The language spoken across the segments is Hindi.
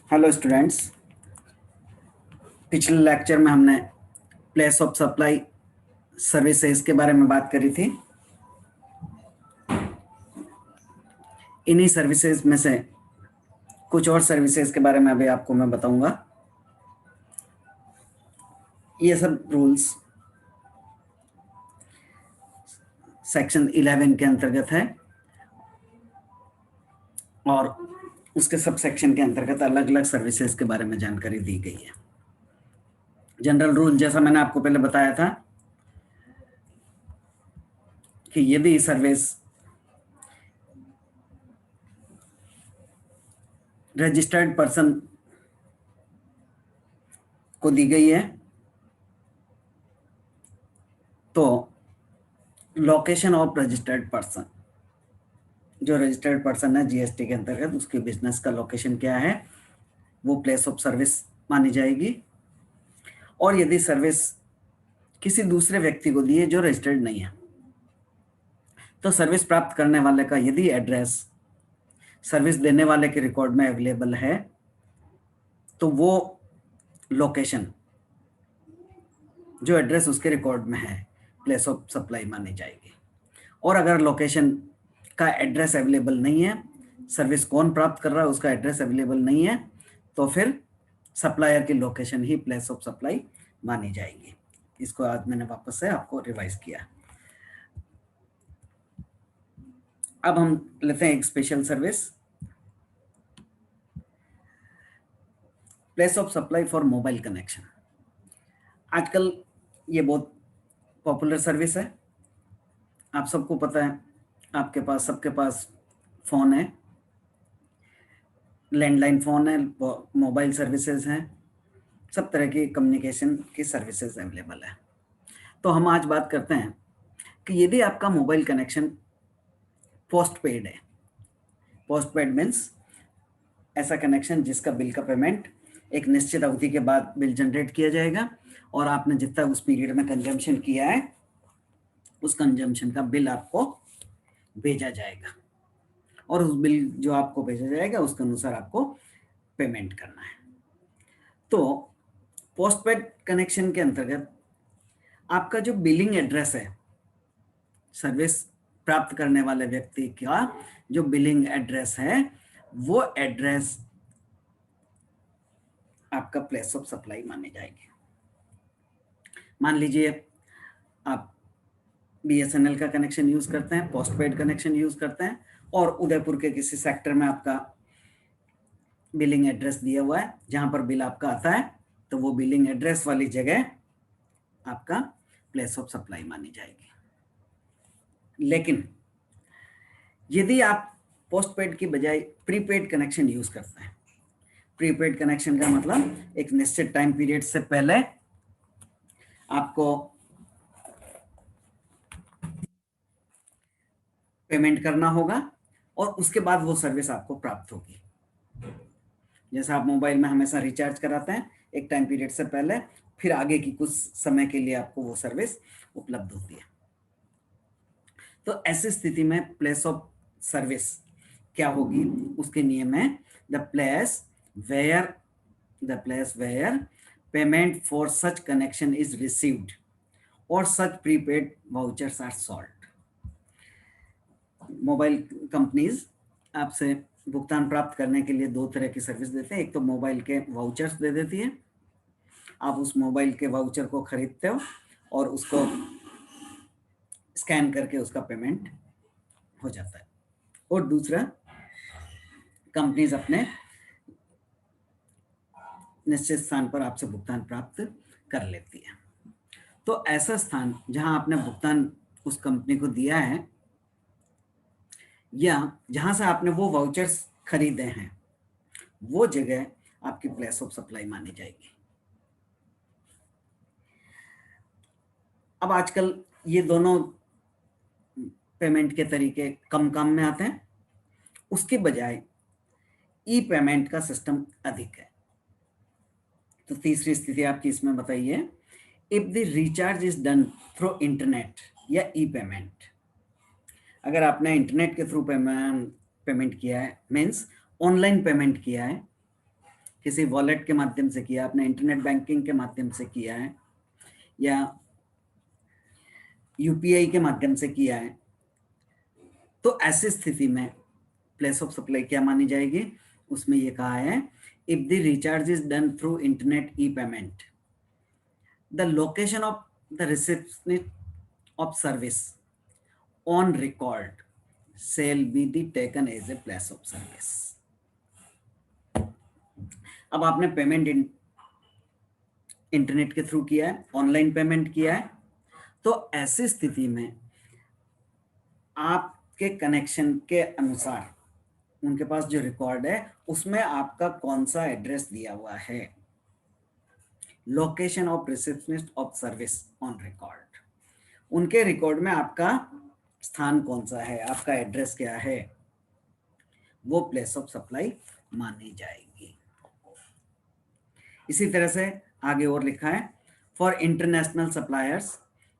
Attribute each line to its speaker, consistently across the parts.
Speaker 1: Hello students. पिछले लेक्चर में हमने प्लेस ऑफ सप्लाई सर्विसेज के बारे में बात करी थी। इन्हीं सर्विसेज में से कुछ और सर्विसेज के बारे में अभी आपको मैं बताऊंगा। ये सब रूल्स सेक्शन 11 के अंतर्गत है और उसके सब सेक्शन के अंतर्गत अलग अलग सर्विसेज के बारे में जानकारी दी गई है। जनरल रूल जैसा मैंने आपको पहले बताया था कि यदि सर्विस रजिस्टर्ड पर्सन को दी गई है तो लोकेशन ऑफ रजिस्टर्ड पर्सन, जो रजिस्टर्ड पर्सन है जीएसटी के अंतर्गत, उसकी बिजनेस का लोकेशन क्या है वो प्लेस ऑफ सर्विस मानी जाएगी। और यदि सर्विस किसी दूसरे व्यक्ति को दी है जो रजिस्टर्ड नहीं है तो सर्विस प्राप्त करने वाले का यदि एड्रेस सर्विस देने वाले के रिकॉर्ड में अवेलेबल है तो वो लोकेशन, जो एड्रेस उसके रिकॉर्ड में है, प्लेस ऑफ सप्लाई मानी जाएगी। और अगर लोकेशन का एड्रेस अवेलेबल नहीं है, सर्विस कौन प्राप्त कर रहा है उसका एड्रेस अवेलेबल नहीं है, तो फिर सप्लायर की location he place of supply मानी जाएगी। इसको आज मैंने वापस से आपको रिवाइज किया। अब हम लेते हैं एक special service, place of supply for mobile connection. आजकल ये बहुत पॉपुलर सर्विस है, आप सबको पता है, आपके पास सबके पास फ़ोन है, लैंडलाइन फ़ोन है, मोबाइल सर्विसेज हैं, सब तरह की कम्युनिकेशन की सर्विसेज अवेलेबल है। तो हम आज बात करते हैं कि यदि आपका मोबाइल कनेक्शन पोस्ट पेड है, पोस्ट पेड मीन्स ऐसा कनेक्शन जिसका बिल का पेमेंट एक निश्चित अवधि के बाद बिल जनरेट किया जाएगा और आपने जितना उस पीरियड में कंजम्पशन किया है उस कंजम्पशन का बिल आपको भेजा जाएगा और उस बिल जो आपको भेजा जाएगा उसके अनुसार आपको पेमेंट करना है। तो पोस्टपेड कनेक्शन के अंतर्गत आपका जो बिलिंग एड्रेस है, सर्विस प्राप्त करने वाले व्यक्ति का जो बिलिंग एड्रेस है वो एड्रेस आपका प्लेस ऑफ सप्लाई मानी जाएगी। मान लीजिए आप बीएसएनएल का कनेक्शन यूज करते हैं, पोस्टपेड कनेक्शन यूज करते हैं और उदयपुर के किसी सेक्टर में आपका बिलिंग एड्रेस दिया हुआ है जहां पर बिल आपका आता है, तो वो बिलिंग एड्रेस वाली जगह आपका प्लेस ऑफ सप्लाई मानी जाएगी। लेकिन यदि आप पोस्टपेड की बजाय प्रीपेड कनेक्शन यूज करते हैं, प्रीपेड कनेक्शन का मतलब एक निश्चित टाइम पीरियड से पहले आपको पेमेंट करना होगा और उसके बाद वो सर्विस आपको प्राप्त होगी। जैसे आप मोबाइल में हमेशा रिचार्ज कराते हैं एक टाइम पीरियड से पहले, फिर आगे की कुछ समय के लिए आपको वो सर्विस उपलब्ध होती है। तो ऐसी स्थिति में प्लेस ऑफ सर्विस क्या होगी, उसके नियम है the place where payment for such connection is received और such prepaid vouchers are sold. Mobile companies आपसे भुगतान प्राप्त करने के लिए दो तरह की सर्विस देते हैं। एक तो मोबाइल के वाउचर्स दे देती है, आप उस मोबाइल के वाउचर को खरीदते हो और उसको स्कैन करके उसका पेमेंट हो जाता है। और दूसरा, कंपनीज अपने निश्चित स्थान पर आपसे भुगतान प्राप्त कर लेती है। तो ऐसा स्थान जहां आपने भुगतान उस कंपनी को दिया है या जहां से आपने वो वाउचर्स खरीदे हैं, वो जगह आपकी प्लेस ऑफ सप्लाई मानी जाएगी। अब आजकल ये दोनों पेमेंट के तरीके कम काम में आते हैं, उसके बजाय ई पेमेंट का सिस्टम अधिक है। तो तीसरी स्थिति आपकी इसमें बताइए, if the recharge is done through internet या ई पेमेंट, अगर आपने इंटरनेट के थ्रू पेमेंट किया है, मीन्स ऑनलाइन पेमेंट किया है, किसी वॉलेट के माध्यम से किया, आपने इंटरनेट बैंकिंग के माध्यम से किया है, या यूपीआई के माध्यम से किया है, तो ऐसी स्थिति में प्लेस ऑफ सप्लाई क्या मानी जाएगी? उसमें ये कहा है, if the recharge is done through internet e payment, the location of the receptionist of service on record shall be the taken as a place of service। अब आपने पेमेंट इंटरनेट के थ्रू किया है, ऑनलाइन पेमेंट किया है, तो ऐसी स्थिति में आपके कनेक्शन के अनुसार उनके पास जो रिकॉर्ड है उसमें आपका कौन सा एड्रेस दिया हुआ है, location of receptionist of service on record, उनके रिकॉर्ड में आपका स्थान कौन सा है, आपका एड्रेस क्या है, वो प्लेस ऑफ सप्लाई मानी जाएगी। इसी तरह से आगे और लिखा है, for international suppliers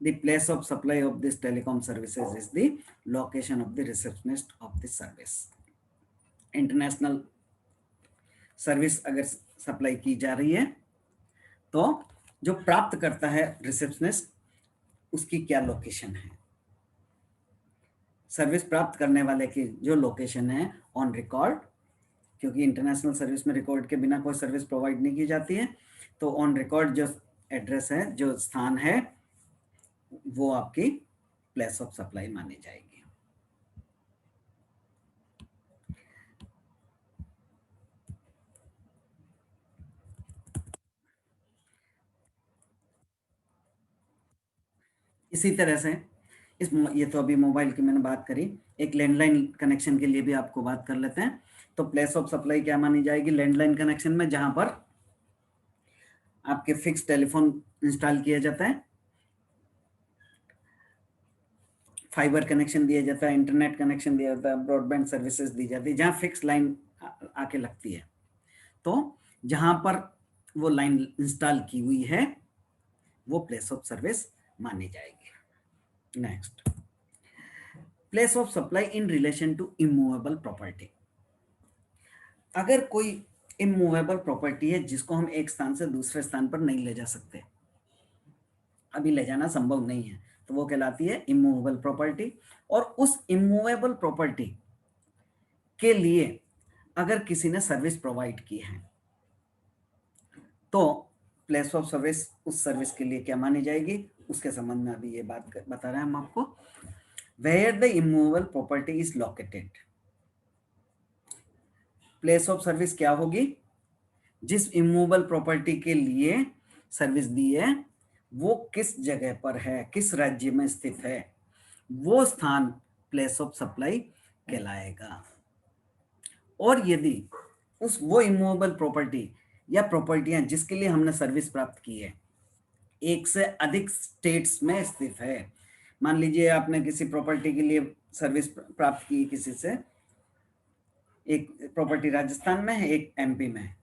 Speaker 1: the place of supply of this telecom services is the location of the receptionist of the service. International service अगर सप्लाई की जा रही है तो जो प्राप्त करता है रिसेप्शनिस्ट, उसकी क्या लोकेशन है, सर्विस प्राप्त करने वाले की जो लोकेशन है ऑन रिकॉर्ड, क्योंकि इंटरनेशनल सर्विस में रिकॉर्ड के बिना कोई सर्विस प्रोवाइड नहीं की जाती है, तो ऑन रिकॉर्ड जो एड्रेस है, जो स्थान है, वो आपकी प्लेस ऑफ सप्लाई मानी जाएगी। इसी तरह से ये तो अभी मोबाइल की मैंने बात करी, एक लैंडलाइन कनेक्शन के लिए भी आपको बात कर लेते हैं। तो प्लेस ऑफ सप्लाई क्या मानी जाएगी लैंडलाइन कनेक्शन में? जहां पर आपके फिक्स टेलीफोन इंस्टॉल किया जाता है, फाइबर कनेक्शन दिया जाता है, इंटरनेट कनेक्शन दिया जाता है, ब्रॉडबैंड सर्विसेज दी जाती है, जहां फिक्स लाइन आके लगती है, तो जहां पर वो लाइन इंस्टॉल की हुई है वो प्लेस ऑफ सर्विस मानी जाएगी। Next, place of supply in relation to immovable property. अगर कोई इमूवेबल प्रॉपर्टी है जिसको हम एक स्थान से दूसरे स्थान पर नहीं ले जा सकते, अभी ले जाना संभव नहीं है, तो वो कहलाती है इमूवेबल प्रॉपर्टी। और उस इमूवेबल प्रॉपर्टी के लिए अगर किसी ने सर्विस प्रोवाइड की है तो प्लेस ऑफ सर्विस उस सर्विस के लिए क्या मानी जाएगी, उसके संबंध में अभी ये बात बता रहे हैं हम आपको। Where the immovable property is located, place of service क्या होगी? जिस इमूवेबल प्रॉपर्टी के लिए सर्विस दी है वो किस जगह पर है, किस राज्य में स्थित है, वो स्थान प्लेस ऑफ सप्लाई कहलाएगा। और यदि वो इमूवेबल प्रॉपर्टी या प्रॉपर्टियां जिसके लिए हमने सर्विस प्राप्त की है एक से अधिक स्टेट्स में स्थित है, मान लीजिए आपने किसी प्रॉपर्टी के लिए सर्विस प्राप्त की किसी से, एक प्रॉपर्टी राजस्थान में है, एक एमपी में है,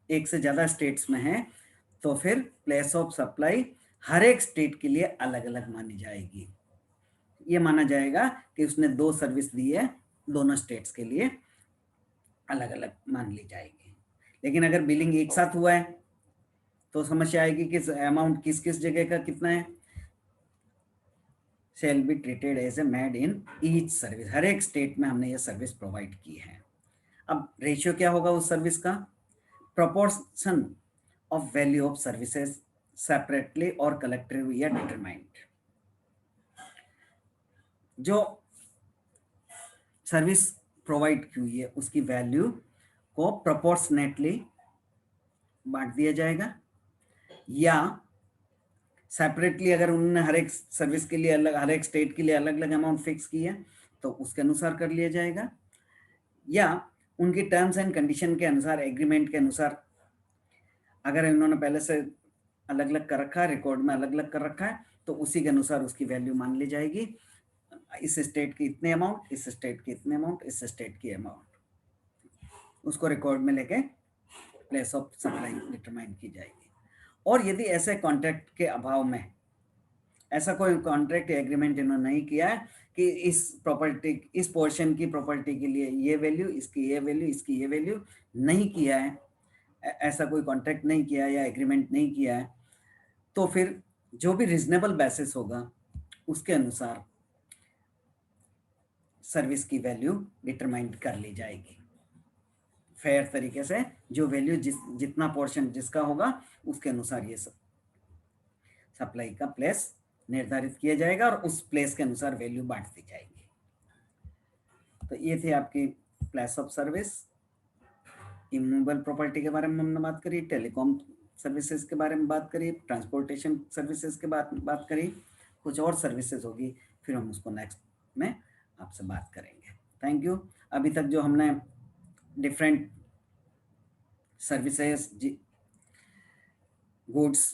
Speaker 1: एक से ज्यादा स्टेट्स में है, तो फिर प्लेस ऑफ सप्लाई हर एक स्टेट के लिए अलग अलग मानी जाएगी। ये माना जाएगा कि उसने 2 सर्विस दी है, दोनों स्टेट्स के लिए अलग अलग मान ली जाएगी। लेकिन अगर बिलिंग एक साथ हुआ है तो समस्या आएगी कि अमाउंट किस किस जगह का कितना है। Shall be treated as a made in each service, हर एक स्टेट में हमने ये सर्विस प्रोवाइड की है। अब रेशियो क्या होगा उस सर्विस का? Proportion of value of services separately और कलेक्टिवली या डिटरमाइंड। जो सर्विस प्रोवाइड की हुई है उसकी वैल्यू को प्रोपोर्शनेटली बांट दिया जाएगा, या सेपरेटली अगर उन्होंने हर एक सर्विस के लिए अलग, हर एक स्टेट के लिए अलग अलग अमाउंट फिक्स की है तो उसके अनुसार कर लिया जाएगा, या उनकी टर्म्स एंड कंडीशन के अनुसार, एग्रीमेंट के अनुसार, अगर इन्होंने पहले से अलग अलग कर रखा है, रिकॉर्ड में अलग अलग कर रखा है, तो उसी के अनुसार उसकी वैल्यू मान ली जाएगी। इस स्टेट की इतने अमाउंट, इस स्टेट की इतने अमाउंट, इस स्टेट की अमाउंट, उसको रिकॉर्ड में लेके प्लेस ऑफ सप्लाई डिटरमाइन की जाएगी। और यदि ऐसे कॉन्ट्रैक्ट के अभाव में, ऐसा कोई कॉन्ट्रैक्ट एग्रीमेंट इन्होंने नहीं किया है कि इस प्रॉपर्टी, इस पोर्शन की प्रॉपर्टी के लिए ये वैल्यू, इसकी ये वैल्यू, इसकी ये वैल्यू नहीं किया है, ऐसा कोई कॉन्ट्रैक्ट नहीं किया या एग्रीमेंट नहीं किया है, तो फिर जो भी रीजनेबल बेसिस होगा उसके अनुसार सर्विस की वैल्यू डिटरमाइन कर ली जाएगी। फेयर तरीके से जो वैल्यू जितना पोर्शन जिसका होगा उसके अनुसार ये सप्लाई का प्लेस निर्धारित किया जाएगा और उस प्लेस के अनुसार वैल्यू बांट दी जाएगी। तो ये थे आपकी place of service. Immovable property के बारे में हमने बात करी, टेलीकॉम सर्विसेज के बारे में बात करी, ट्रांसपोर्टेशन सर्विसेज के बात करी, कुछ और सर्विसेज होगी फिर हम उसको नेक्स्ट में आपसे बात करेंगे। Thank you. अभी तक जो हमने डिफरेंट सर्विसेज गुड्स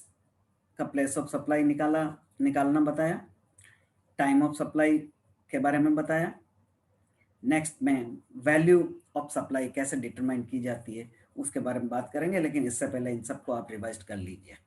Speaker 1: का प्लेस ऑफ सप्लाई निकालना बताया, टाइम ऑफ सप्लाई के बारे में बताया, नेक्स्ट में वैल्यू ऑफ सप्लाई कैसे डिटरमाइन की जाती है उसके बारे में बात करेंगे, लेकिन इससे पहले इन सबको आप रिवाइज कर लीजिए।